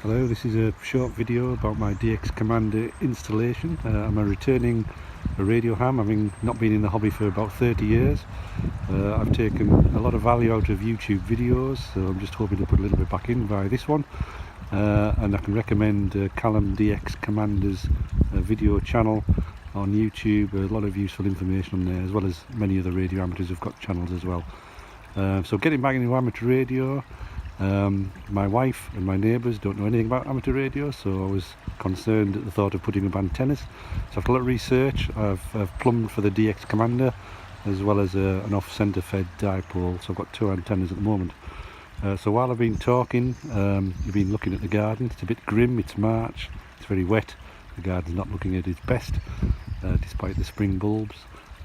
Hello, this is a short video about my DX Commander installation. I'm returning a radio ham, having not been in the hobby for about 30 years. I've taken a lot of value out of YouTube videos, so I'm just hoping to put a little bit back in via this one. And I can recommend Callum DX Commander's video channel on YouTube. A lot of useful information on there, as well as many other radio amateurs who've got channels as well. So getting back into amateur radio. My wife and my neighbours don't know anything about amateur radio, so I was concerned at the thought of putting up antennas. So after a lot of research, I've plumbed for the DX Commander, as well as an off-centre fed dipole, so I've got two antennas at the moment. So while I've been talking, you've been looking at the garden. It's a bit grim, it's March, it's very wet, the garden's not looking at its best, despite the spring bulbs.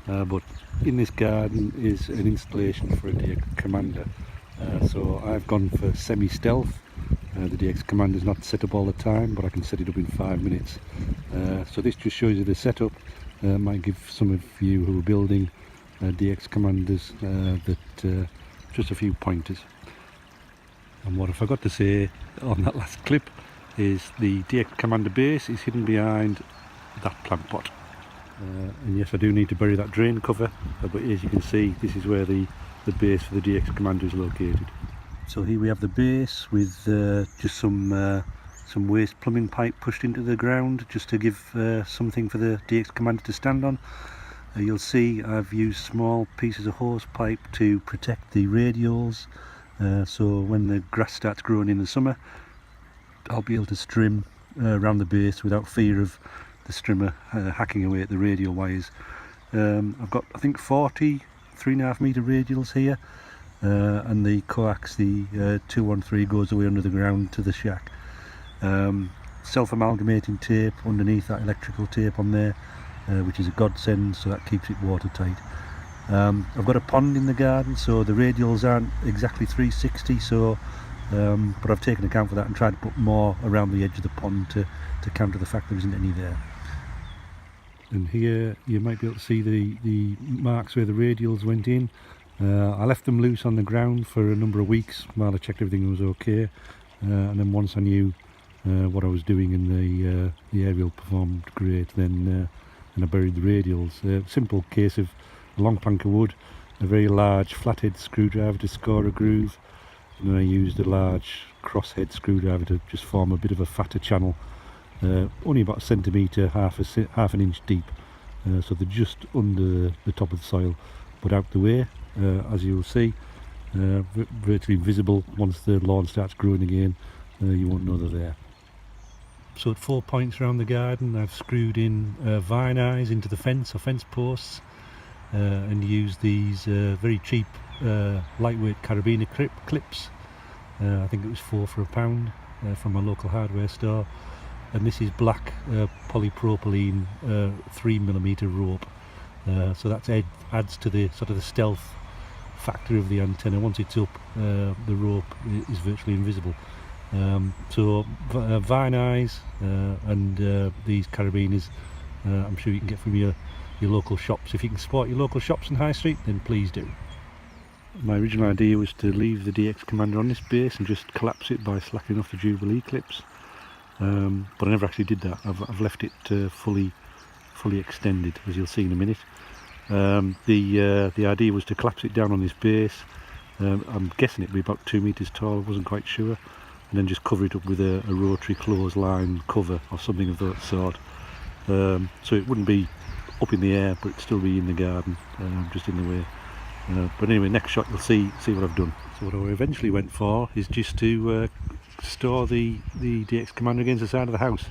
But in this garden is an installation for a DX Commander. So I've gone for semi-stealth. The DX Commander is not set up all the time, but I can set it up in 5 minutes. So this just shows you the setup. Might give some of you who are building DX Commanders just a few pointers. And what I forgot to say on that last clip is the DX Commander base is hidden behind that plant pot. And yes, I do need to bury that drain cover, but as you can see, this is where the base for the DX Commander is located. So here we have the base with just some waste plumbing pipe pushed into the ground, just to give something for the DX Commander to stand on. You'll see I've used small pieces of hose pipe to protect the radials, so when the grass starts growing in the summer, I'll be able to strim around the base without fear of the strimmer hacking away at the radial wires. I've got, I think, 40 3.5 metre radials here, and the coax, the 213, goes away under the ground to the shack. Self-amalgamating tape underneath that electrical tape on there, which is a godsend, so that keeps it watertight. I've got a pond in the garden, so the radials aren't exactly 360, so but I've taken account for that and tried to put more around the edge of the pond to counter the fact there isn't any there. And here you might be able to see the marks where the radials went in. I left them loose on the ground for a number of weeks while I checked everything was okay, and then once I knew what I was doing and the aerial performed great, then I buried the radials. Simple case of a long plank of wood, a very large flathead screwdriver to score a groove, and then I used a large crosshead screwdriver to just form a bit of a fatter channel. Only about a centimetre, half an inch deep, so they're just under the top of the soil, but out the way, as you will see, virtually invisible. Once the lawn starts growing again, you won't know they're there. So at 4 points around the garden, I've screwed in vine eyes into the fence, or fence posts, and used these very cheap lightweight carabiner clips. I think it was 4 for £1 from a local hardware store. And this is black polypropylene 3mm rope, so that adds to the sort of the stealth factor of the antenna. Once it's up, the rope is virtually invisible. So vine eyes and these carabiners, I'm sure you can get from your local shops. If you can support your local shops in High Street, then please do. My original idea was to leave the DX Commander on this base and just collapse it by slacking off the Jubilee clips. But I never actually did that. I've left it fully extended, as you'll see in a minute. The idea was to collapse it down on this base. I'm guessing it'd be about 2 metres tall, I wasn't quite sure, and then just cover it up with a rotary clothesline cover or something of that sort. So it wouldn't be up in the air, but it'd still be in the garden, just in the way. But anyway, next shot you'll see what I've done. So what I eventually went for is just to store the DX Commander against the side of the house.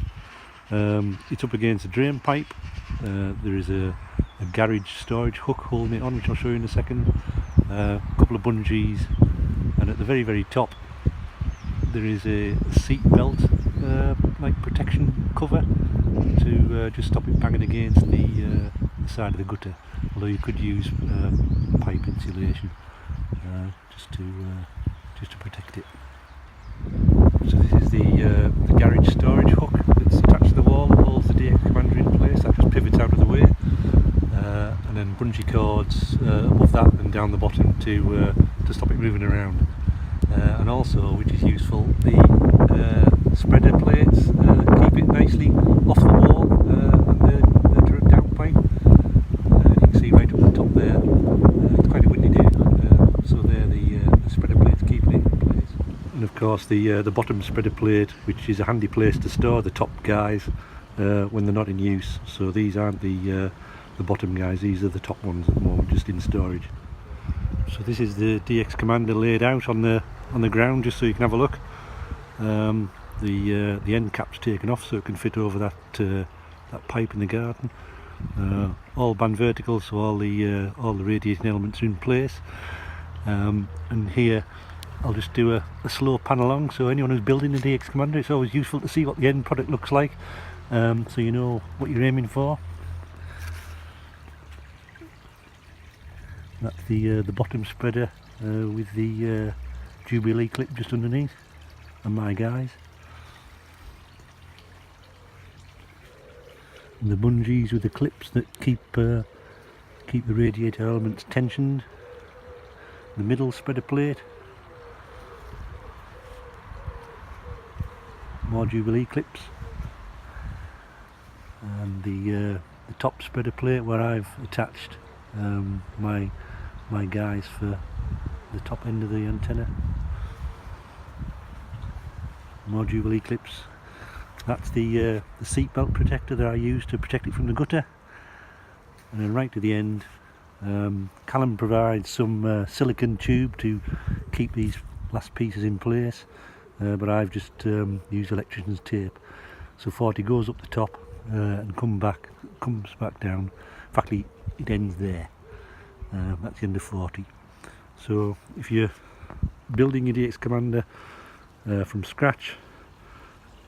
It's up against a drain pipe. There is a garage storage hook holding it on, which I'll show you in a second. A couple of bungees, and at the very top there is a seat belt like protection cover to just stop it banging against the side of the gutter. Although you could use pipe insulation just to protect it. So this is the garage storage hook that's attached to the wall that holds the DX Commander in place. That just pivots out of the way, and then bungee cords above that and down the bottom to stop it moving around. And also, which is useful, the spread course the bottom spreader plate, which is a handy place to store the top guys when they're not in use. So these aren't the bottom guys, these are the top ones at the moment, just in storage. So this is the DX Commander laid out on the ground, just so you can have a look. The end cap's taken off so it can fit over that pipe in the garden. All band vertical, so all the radiating elements are in place. And here I'll just do a slow pan along, so anyone who's building a DX Commander, it's always useful to see what the end product looks like, so you know what you're aiming for. That's the bottom spreader with the Jubilee clip just underneath, and my guys. And the bungees with the clips that keep the radiator elements tensioned. The middle spreader plate. More Jubilee clips. And the top spreader plate where I've attached my guys for the top end of the antenna. More Jubilee clips. That's the seat belt protector that I use to protect it from the gutter. And then right to the end, Callum provides some silicone tube to keep these last pieces in place, but I've just used electrician's tape. So 40 goes up the top and comes back down. In fact, it ends there. That's the end of 40. So if you're building your DX Commander from scratch,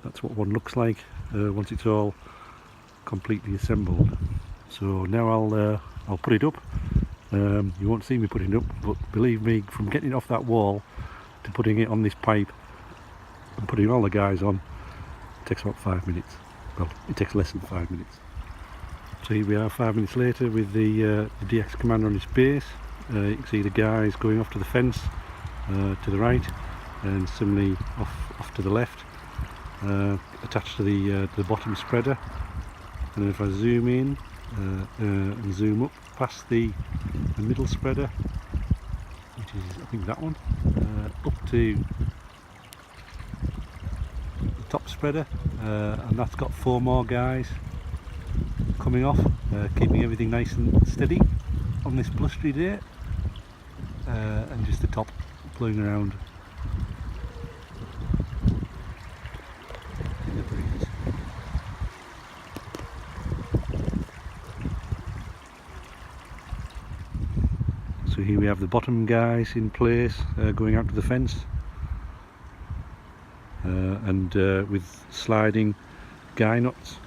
that's what one looks like once it's all completely assembled. So now I'll put it up. You won't see me putting it up, but believe me, from getting it off that wall to putting it on this pipe and putting all the guys on, it takes about 5 minutes. Well, it takes less than 5 minutes. So here we are 5 minutes later with the DX Commander on its base. You can see the guys going off to the fence to the right, and similarly off to the left, attached to the bottom spreader. And if I zoom in and zoom up past the middle spreader, which is I think that one, up to the top spreader, and that's got 4 more guys coming off, keeping everything nice and steady on this blustery day, and just the top blowing around in the breeze. So here we have the bottom guys in place, going out to the fence, and with sliding guy knots,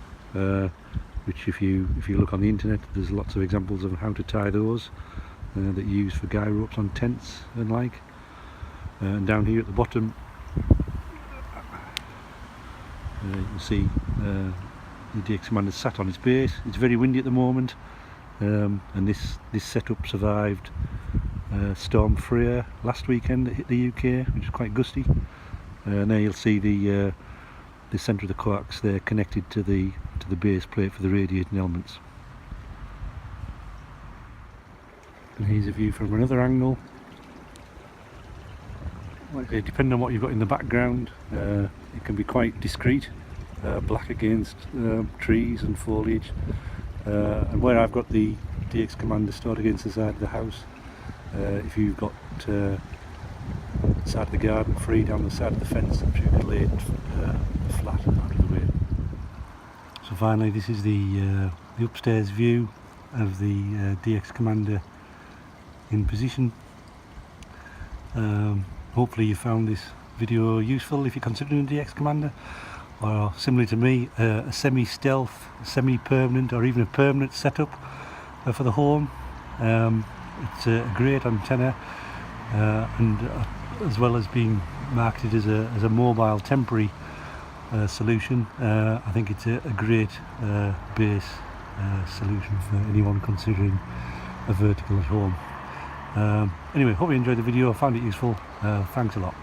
which if you look on the internet, there's lots of examples of how to tie those that you use for guy ropes on tents and like. And down here at the bottom, you can see the DX Commander sat on its base. It's very windy at the moment, and this setup survived Storm Freya last weekend that hit the UK, which is quite gusty. And there you'll see the centre of the coax there connected to the base plate for the radiating elements. And here's a view from another angle. Depending on what you've got in the background, it can be quite discreet, black against trees and foliage. And where I've got the DX Commander stored against the side of the house, if you've got the side of the garden free down the side of the fence, I'm sure you can lay it flat out of the way. So finally, this is the upstairs view of the DX Commander in position. Hopefully you found this video useful if you're considering a DX Commander, or similar to me, a semi-stealth, semi-permanent or even a permanent setup for the home. It's a great antenna, and as well as being marketed as a mobile temporary solution, I think it's a great base solution for anyone considering a vertical at home. Anyway, hope you enjoyed the video, found it useful. Thanks a lot.